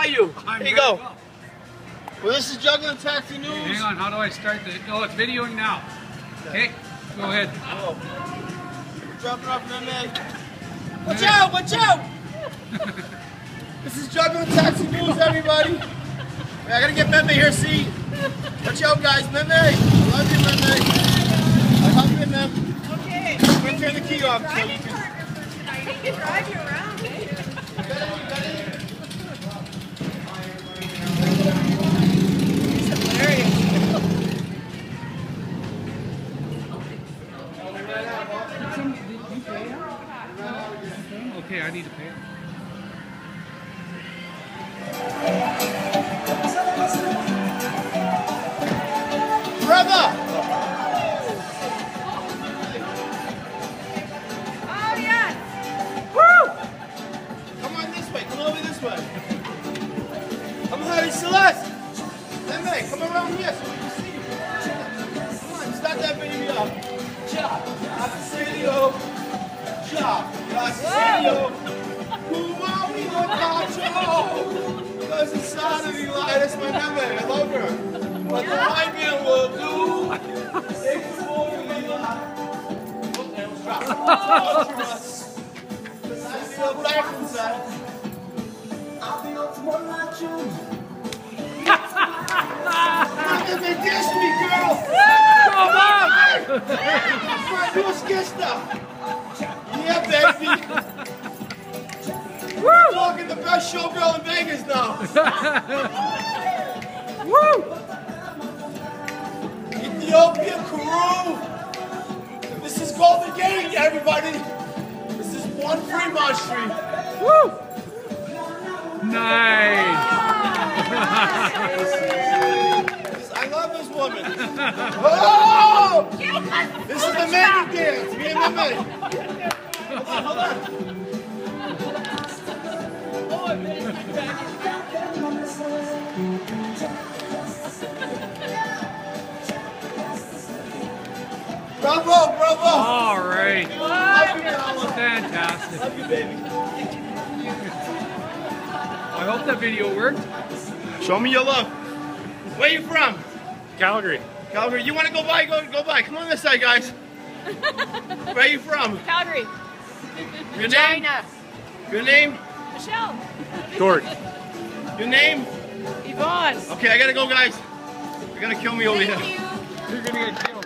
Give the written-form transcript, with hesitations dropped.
are you? Here you go. Well, this is Juggling Taxi News. Hang on, how do I start the... Oh, it's videoing now. Okay, go ahead. Oh. Dropping off MMA. Watch out, watch out! This is Juggling Taxi News, everybody. I gotta get Meme here, see? Watch out, guys. Meme. I love you, Meme. I love you, Meme. Okay. I'm gonna turn the key off so you can... I can drive you around, eh? He's hilarious. Okay, I need to pay it. Brother! Oh, yes. Woo! Come on this way. Come over this way. Come on, Celeste. Meme, come around here so we can see you. Come on, start that baby up. Chop. Arsenio. Chop. Arsenio. Kumawi Wakacho. Because inside of me, that's my Meme. I love her. But the white man will do. They can hold me alive. Okay, let's drop. Oh, trust. I feel black inside. I feel more like you. They dissed me, girl. Come on! My new skista. Yeah, baby. Woo! Talking the best showgirl in Vegas now. Woo! Ethiopia crew. This is Golden Gate, everybody. This is 1 Fremont Street. Woo! Nice! I love this woman. Oh! This is the Meme dance. Me and Meme. Hold on. Bravo, bravo. All right. Love you, Nala. Fantastic. Love you, baby. I hope that video worked. Show me your love. Where you from? Calgary. Calgary. You want to go by? Go by. Come on this side, guys. Where you from? Calgary. Your name? China. Your name? Michelle. Gord. Your name? Yvonne. Okay, I gotta go, guys. You're gonna kill me over here. Thank you. You're gonna get killed.